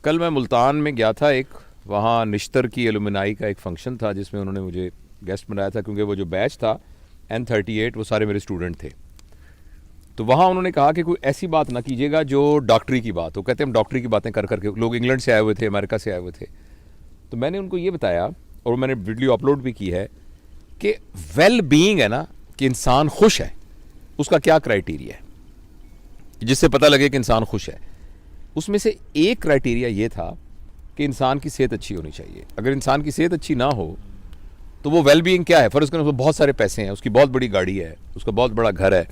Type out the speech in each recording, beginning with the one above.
कल मैं मुल्तान में गया था, एक वहाँ निश्तर की एलुमनाई का एक फंक्शन था जिसमें उन्होंने मुझे गेस्ट बनाया था, क्योंकि वो जो बैच था N38 वो सारे मेरे स्टूडेंट थे। तो वहाँ उन्होंने कहा कि कोई ऐसी बात ना कीजिएगा जो डॉक्टरी की बात हो। कहते हम डॉक्टरी की बातें कर करके, लोग इंग्लैंड से आए हुए थे, अमेरिका से आए हुए थे। तो मैंने उनको ये बताया और मैंने वीडियो अपलोड भी की है कि वेल बीइंग है ना, कि इंसान खुश है, उसका क्या क्राइटेरिया है जिससे पता लगे कि इंसान खुश है। उसमें से एक क्राइटेरिया ये था कि इंसान की सेहत अच्छी होनी चाहिए। अगर इंसान की सेहत अच्छी ना हो तो वो वेल बीइंग क्या है, फ़र्ज़ करें उसको बहुत सारे पैसे हैं, उसकी बहुत बड़ी गाड़ी है, उसका बहुत बड़ा घर है,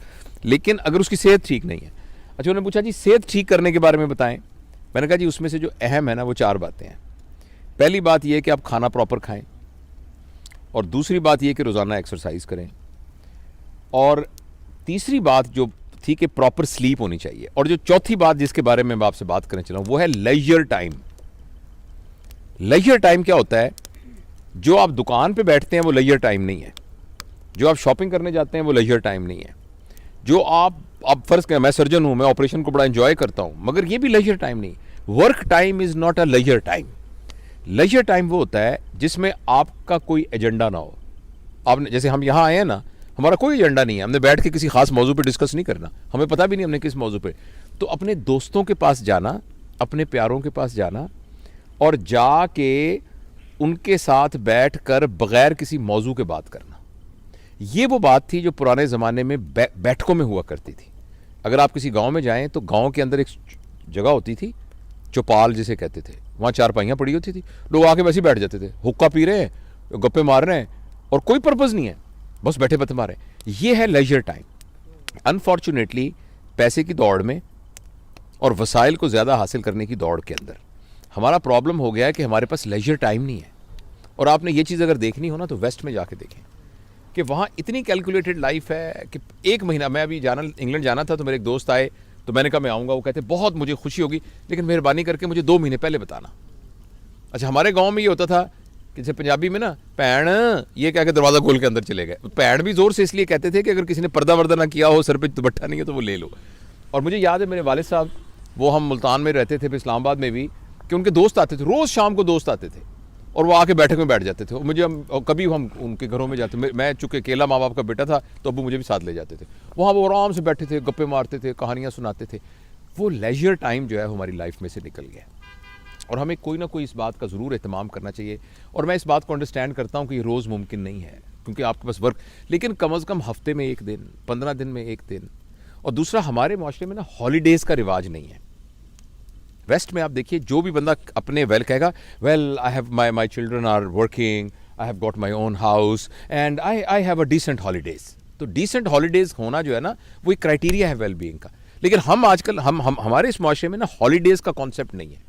लेकिन अगर उसकी सेहत ठीक नहीं है। अच्छा, उन्होंने पूछा जी सेहत ठीक करने के बारे में बताएं। मैंने कहा जी उसमें से जो अहम है ना वो 4 बातें हैं। पहली बात यह कि आप खाना प्रॉपर खाएं, और दूसरी बात यह कि रोज़ाना एक्सरसाइज करें, और तीसरी बात जो थी कि प्रॉपर स्लीप होनी चाहिए, और जो चौथी बात जिसके बारे में मैं आपसे बात करने चला हूं वो है लेजर टाइम। लेजर टाइम क्या होता है? जो आप दुकान पे बैठते हैं वो लेजर टाइम नहीं है, जो आप शॉपिंग करने जाते हैं वो लेजर टाइम नहीं है, जो आप फ़र्ज़ करें मैं सर्जन हूं, मैं ऑपरेशन को बड़ा एंजॉय करता हूं, मगर ये भी लेजर टाइम नहीं। Work time is not a leisure time. Leisure time वो होता है जिसमें आपका कोई एजेंडा ना हो। आपने, जैसे हम यहाँ आए हैं ना, हमारा कोई एजेंडा नहीं है, हमने बैठ के किसी खास मौजू पे डिस्कस नहीं करना, हमें पता भी नहीं हमने किस मौजू पे। तो अपने दोस्तों के पास जाना, अपने प्यारों के पास जाना, और जाके उनके साथ बैठ कर बग़ैर किसी मौजू के बात करना, ये वो बात थी जो पुराने ज़माने में बैठकों में हुआ करती थी। अगर आप किसी गाँव में जाएँ तो गाँव के अंदर एक जगह होती थी, चौपाल जिसे कहते थे, वहाँ चारपाइयाँ पड़ी होती थी, लोग आके वैसे ही बैठ जाते थे, हुक्का पी रहे हैं, गप्पे मार रहे हैं, और कोई पर्पज़ नहीं है, बस बैठे बते मारे। ये है लेजर टाइम। अनफॉर्चुनेटली पैसे की दौड़ में और वसाइल को ज़्यादा हासिल करने की दौड़ के अंदर हमारा प्रॉब्लम हो गया है कि हमारे पास लेजर टाइम नहीं है। और आपने ये चीज़ अगर देखनी हो ना तो वेस्ट में जाके देखें कि वहाँ इतनी कैलकुलेटेड लाइफ है कि एक महीना, मैं अभी इंग्लैंड जाना था तो मेरे एक दोस्त आए, तो मैंने कहा मैं आऊँगा, वो कहते बहुत मुझे खुशी होगी लेकिन मेहरबानी करके मुझे 2 महीने पहले बताना। अच्छा, हमारे गाँव में ये होता था कि जैसे पंजाबी में ना पैण ये कह के दरवाज़ा खोल के अंदर चले गए। पैण भी ज़ोर से इसलिए कहते थे कि अगर किसी ने पर्दा वर्दा ना किया हो, सर पे दुपट्टा नहीं है तो वो ले लो। और मुझे याद है मेरे वालिद साहब, वो हम मुल्तान में रहते थे, फिर इस्लामाबाद में भी, कि उनके दोस्त आते थे, रोज़ शाम को दोस्त आते थे और वो आके बैठक में बैठ जाते थे। मुझे कभी हम उनके घरों में जाते, मैं चूँकि अकेला माँ बाप का बेटा था तो अबू मुझे भी साथ ले जाते थे। वहाँ वो आराम से बैठे थे, गप्पे मारते थे, कहानियाँ सुनाते थे। वो लेजर टाइम जो है हमारी लाइफ में से निकल गया, और हमें कोई ना कोई इस बात का ज़रूर एहतमाम करना चाहिए। और मैं इस बात को अंडरस्टैंड करता हूँ कि ये रोज़ मुमकिन नहीं है क्योंकि आपके पास वर्क, लेकिन कम अज़ कम हफ्ते में 1 दिन, 15 दिन में 1 दिन। और दूसरा, हमारे माशरे में ना हॉलीडेज़ का रिवाज नहीं है। वेस्ट में आप देखिए, जो भी बंदा अपने वेल कहेगा, well I have my children are working, I have got my own house and I have a decent holidays. तो डिसेंट हॉलीडेज़ होना जो है ना वो एक क्राइटेरिया है वेल बीइंग का। लेकिन हम आजकल हमारे इस माशरे में ना हॉलीडेज़ का कॉन्सेप्ट नहीं है।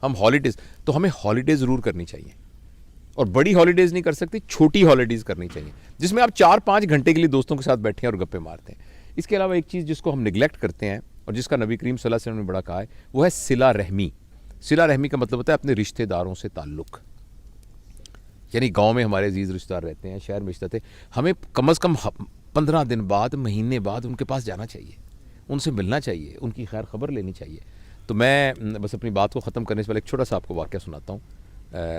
हम हॉलीडेज़, तो हमें हॉलीडेज़ ज़रूर करनी चाहिए, और बड़ी हॉलीडेज़ नहीं कर सकती, छोटी हॉलीडेज़ करनी चाहिए जिसमें आप 4-5 घंटे के लिए दोस्तों के साथ बैठे हैं और गप्पे मारते हैं। इसके अलावा एक चीज़ जिसको हम निगलेक्ट करते हैं और जिसका नबी करीम सल्लल्लाहु अलैहि वसल्लम ने बड़ा कहा है, वो है सिला रहमी। सिला रहमी का मतलब होता है अपने रिश्तेदारों से ताल्लुक़। यानी गाँव में हमारे अजीज़ रिश्तेदार रहते हैं, शहर में रिश्ते, हमें कम अज़ कम 15 दिन बाद, महीने बाद उनके पास जाना चाहिए, उनसे मिलना चाहिए, उनकी खैर खबर लेनी चाहिए। तो मैं बस अपनी बात को ख़त्म करने से पहले एक छोटा सा आपको वाक़या सुनाता हूँ।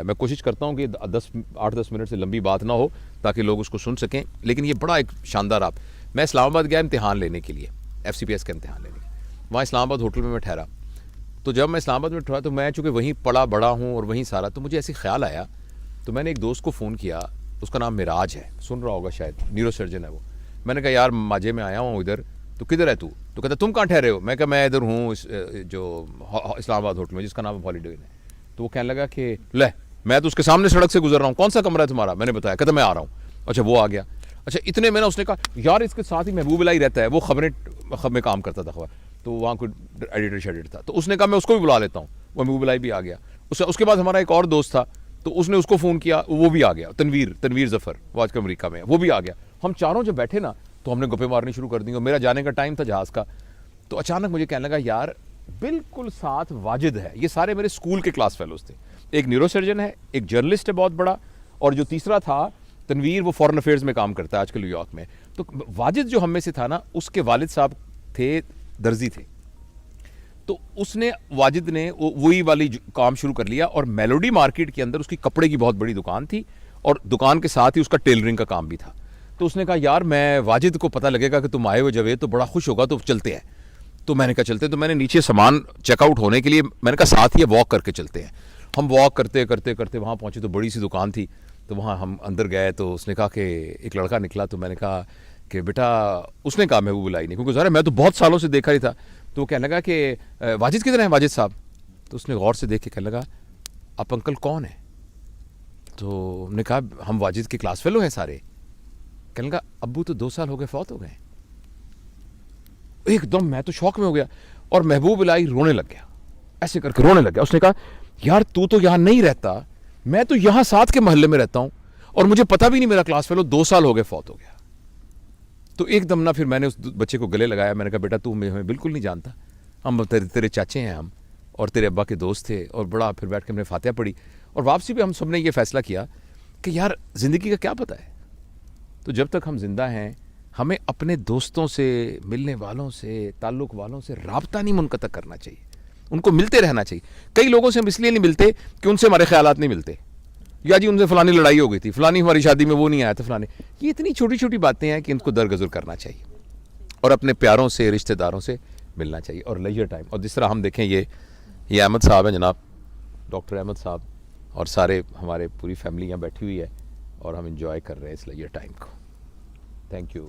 मैं कोशिश करता हूँ कि 8-10 मिनट से लंबी बात ना हो ताकि लोग उसको सुन सकें, लेकिन ये बड़ा एक शानदार मैं इस्लामाबाद गया इम्तिहान लेने के लिए, FCPS का इम्तिहान लेने के लिए। वहाँ इस्लामाबाद होटल में मैं ठहरा। तो जब मैं इस्लामाबाद में ठहरा तो मैं चूँकि वहीं पड़ा बड़ा हूँ और वहीं सारा, तो मुझे ऐसे ख्याल आया, तो मैंने एक दोस्त को फ़ोन किया, उसका नाम मिराज है, सुन रहा होगा शायद, न्यूरो सर्जन है वो। मैंने कहा यार माजे में आया हूँ इधर, तो किधर है तू? तो कहता तुम कहाँ ठहरे हो? मैं कहा मैं इधर हूँ जो इस्लामाबाद होटल में जिसका नाम हॉलीडे है। तो वो कहने लगा कि ले, मैं तो उसके सामने सड़क से गुजर रहा हूँ, कौन सा कमरा है तुम्हारा? मैंने बताया, कहता मैं आ रहा हूँ। अच्छा, वो आ गया। अच्छा, इतने में ना उसने कहा यार इसके साथ ही महबूब इलाही रहता है, वो खबरें में काम करता था खबर, तो वहाँ कोई एडिटर शेडिटर था, तो उसने कहा मैं उसको भी बुला लेता हूँ। वो महबूब इलाही भी आ गया। उसके बाद हमारा एक और दोस्त था, तो उसने उसको फ़ोन किया, वो भी आ गया, तनवीर ज़फ़र, वो आजकल अमेरिका में है, वो भी आ गया। हम चारों जब बैठे ना तो हमने गप्पे मारनी शुरू कर दी, और मेरा जाने का टाइम था जहाज़ का। तो अचानक मुझे कहने लगा यार बिल्कुल साथ वाजिद है, ये सारे मेरे स्कूल के क्लास फेलोज थे, एक न्यूरो सर्जन है, एक जर्नलिस्ट है बहुत बड़ा, और जो तीसरा था तनवीर, वो फॉरेन अफेयर्स में काम करता है आजकल न्यूयॉर्क में। तो वाजिद जो हम में से था ना, उसके वालिद साहब थे, दर्जी थे। तो उसने वाजिद ने वही वाली काम शुरू कर लिया और मेलोडी मार्केट के अंदर उसकी कपड़े की बहुत बड़ी दुकान थी और दुकान के साथ ही उसका टेलरिंग का काम भी था। तो उसने कहा यार मैं वाजिद को पता लगेगा कि तुम आए हो जब, तो बड़ा खुश होगा, तो चलते हैं। तो मैंने कहा चलते हैं। तो मैंने नीचे सामान चेकआउट होने के लिए मैंने कहा साथ ही वॉक करके चलते हैं। हम वॉक करते करते करते वहाँ पहुँचे तो बड़ी सी दुकान थी। तो वहाँ हम अंदर गए तो उसने कहा कि एक लड़का निकला। तो मैंने कहा कि बेटा, उसने कहा महबूब लाई नहीं, क्योंकि ज़रा मैं तो बहुत सालों से देखा ही था। तो वो कहने लगा कि वाजिद किधर हैं वाजिद साहब? तो उसने गौर से देख के कहने लगा आप अंकल कौन है? तो हमने कहा हम वाजिद के क्लास फेलो हैं सारे। कहने लगा अब्बू तो 2 साल हो गए, फौत हो गए। एकदम मैं तो शौक में हो गया और महबूब इलाही रोने लग गया, ऐसे करके रोने लग गया। उसने कहा यार तू तो यहाँ नहीं रहता, मैं तो यहाँ साथ के मोहल्ले में रहता हूँ और मुझे पता भी नहीं मेरा क्लास फेलो 2 साल हो गए, फौत हो गया। तो एकदम ना फिर मैंने उस बच्चे को गले लगाया। मैंने कहा बेटा तू हमें बिल्कुल नहीं जानता, हम तेरे चाचे हैं हम, और तेरे अब्बा के दोस्त थे। और बड़ा फिर बैठ के हमने फातिहा पढ़ी और वापसी पे हम सब ने ये फैसला किया कि यार ज़िंदगी का क्या पता है, तो जब तक हम जिंदा हैं हमें अपने दोस्तों से, मिलने वालों से, ताल्लुक़ वालों से राब्ता नहीं मुनक़ता करना चाहिए, उनको मिलते रहना चाहिए। कई लोगों से हम इसलिए नहीं मिलते कि उनसे हमारे ख्यालात नहीं मिलते, या जी उनसे फ़लानी लड़ाई हो गई थी, फ़लानी हमारी शादी में वो नहीं आया था, फ़लानी। ये इतनी छोटी छोटी बातें हैं कि इनको दरगुजर करना चाहिए और अपने प्यारों से, रिश्तेदारों से मिलना चाहिए। और लेजर टाइम, और जिस तरह हम देखें ये अहमद साहब हैं जनाब, डॉक्टर अहमद साहब, और सारे हमारे पूरी फैमिली यहाँ बैठी हुई है और हम इंजॉय कर रहे हैं इस लेजर टाइम को। Thank you.